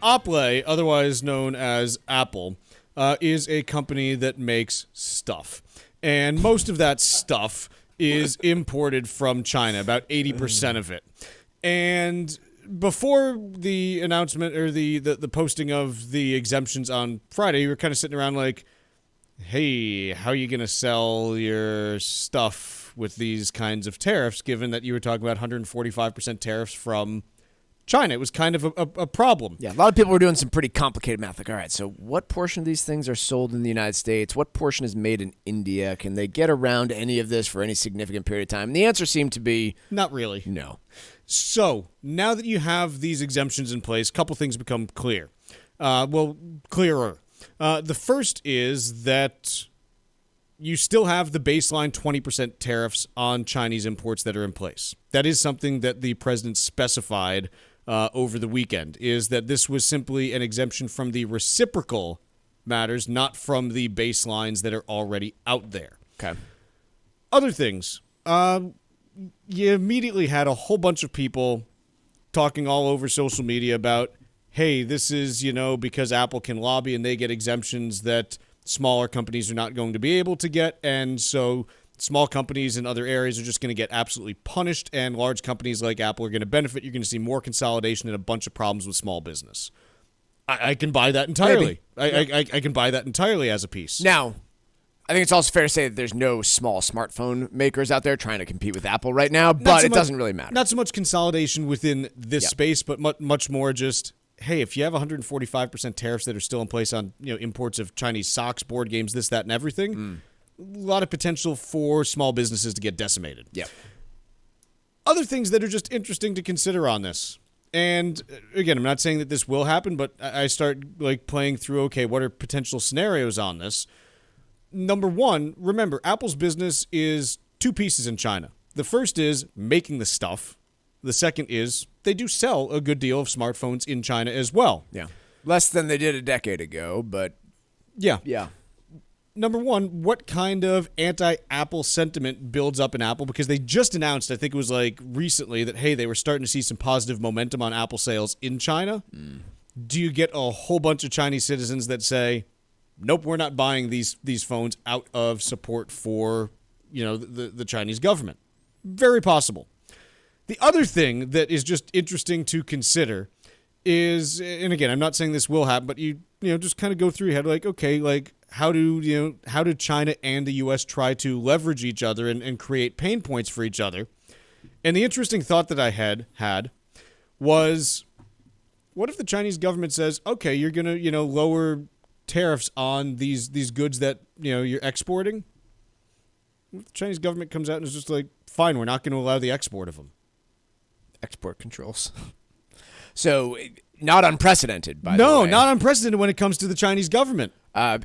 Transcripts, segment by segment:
Apple, otherwise known as Apple, is a company that makes stuff. And most of that stuff is imported from China, about 80% of it. And before the announcement or the posting of the exemptions on Friday, you were kind of sitting around like, hey, how are you going to sell your stuff with these kinds of tariffs, given that you were talking about 145% tariffs from China? It was kind of a problem. Yeah, a lot of people were doing some pretty complicated math. Like, all right, so what portion of these things are sold in the United States? What portion is made in India? Can they get around any of this for any significant period of time? And the answer seemed to be not really. No. So now that you have these exemptions in place, a couple things become clear. Clearer. The first is that you still have the baseline 20% tariffs on Chinese imports that are in place. That is something that the president specified over the weekend, is that this was simply an exemption from the reciprocal matters, not from the baselines that are already out there. Okay. Other things. You immediately had a whole bunch of people talking all over social media about, hey, this is, because Apple can lobby and they get exemptions that smaller companies are not going to be able to get, and so small companies in other areas are just going to get absolutely punished, and large companies like Apple are going to benefit. You're going to see more consolidation and a bunch of problems with small business. I can buy that entirely. I can buy that entirely as a piece. Now, I think it's also fair to say that there's no small smartphone makers out there trying to compete with Apple right now, but it doesn't really matter. Not so much consolidation within this space, but much more just, hey, if you have 145% tariffs that are still in place on imports of Chinese socks, board games, this, that, and everything, a lot of potential for small businesses to get decimated. Yep. Other things that are just interesting to consider on this, and again, I'm not saying that this will happen, but I start playing through, okay, what are potential scenarios on this? Number one, remember, Apple's business is two pieces in China. The first is making the stuff. The second is they do sell a good deal of smartphones in China as well. Yeah. Less than they did a decade ago, but yeah. Yeah. Number one, what kind of anti-Apple sentiment builds up in Apple? Because they just announced, I think it was recently, that, hey, they were starting to see some positive momentum on Apple sales in China. Do you get a whole bunch of Chinese citizens that say, nope, we're not buying these phones out of support for, the Chinese government? Very possible. The other thing that is just interesting to consider is, and again, I'm not saying this will happen, but you just kind of go through your head how do China and the U.S. try to leverage each other and create pain points for each other? And the interesting thought that I had was, what if the Chinese government says, okay, you're going to, lower tariffs on these goods that, you're exporting? What if the Chinese government comes out and is just like, fine, we're not going to allow the export of them? Export controls. So, not unprecedented, by the way. No, not unprecedented when it comes to the Chinese government.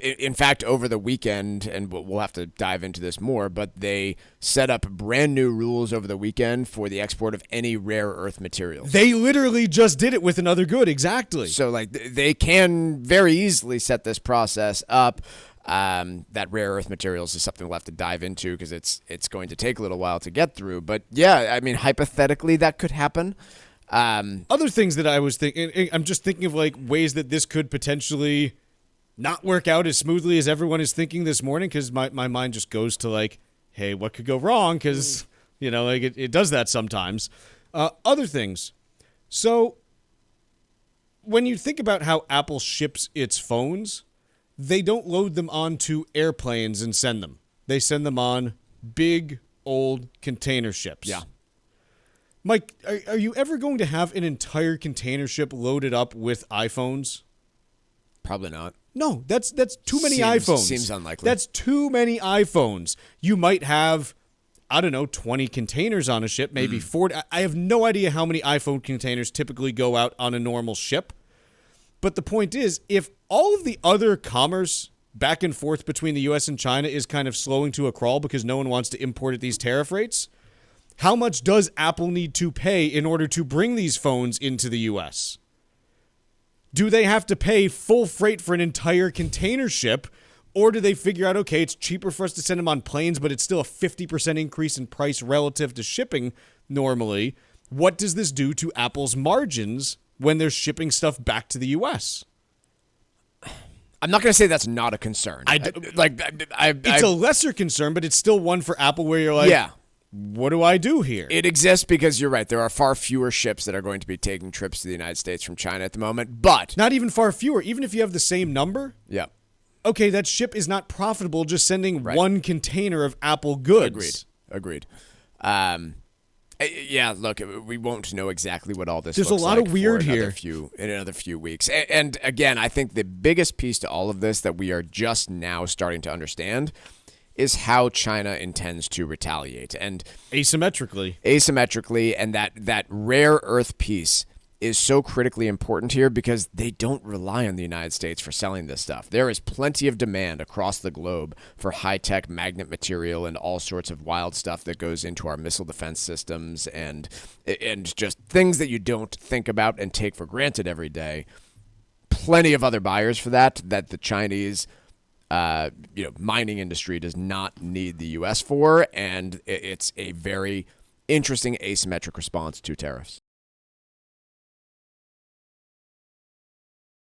In fact, over the weekend, and we'll have to dive into this more, but they set up brand new rules over the weekend for the export of any rare earth materials. They literally just did it with another good, exactly. So, they can very easily set this process up. That rare earth materials is something we'll have to dive into because it's going to take a little while to get through. But yeah, I mean, hypothetically, that could happen. Other things that I was thinking, I'm just thinking of ways that this could potentially not work out as smoothly as everyone is thinking this morning, because my mind just goes to hey, what could go wrong? Because, it does that sometimes. Other things. So when you think about how Apple ships its phones, they don't load them onto airplanes and send them. They send them on big, old container ships. Yeah. Mike, are you ever going to have an entire container ship loaded up with iPhones? Probably not. No, that's too many iPhones. Seems unlikely. That's too many iPhones. You might have, 20 containers on a ship, maybe 40. I have no idea how many iPhone containers typically go out on a normal ship. But the point is, if all of the other commerce back and forth between the U.S. and China is kind of slowing to a crawl because no one wants to import at these tariff rates, how much does Apple need to pay in order to bring these phones into the U.S.? Do they have to pay full freight for an entire container ship, or do they figure out, okay, it's cheaper for us to send them on planes, but it's still a 50% increase in price relative to shipping normally? What does this do to Apple's margins when they're shipping stuff back to the U.S.? I'm not going to say that's not a concern. It's a lesser concern, but it's still one for Apple where you're like, yeah. What do I do here? It exists because you're right. There are far fewer ships that are going to be taking trips to the United States from China at the moment. But not even far fewer. Even if you have the same number, yeah. Okay, that ship is not profitable just sending one container of Apple goods. Agreed. Yeah, look, we won't know exactly what all this There's looks a lot like of weird for here. In another few weeks. And again, I think the biggest piece to all of this that we are just now starting to understand is how China intends to retaliate. And asymmetrically, and that rare earth piece is so critically important here because they don't rely on the United States for selling this stuff. There is plenty of demand across the globe for high-tech magnet material and all sorts of wild stuff that goes into our missile defense systems and just things that you don't think about and take for granted every day. Plenty of other buyers for that the Chinese mining industry does not need the U.S. for, and it's a very interesting asymmetric response to tariffs.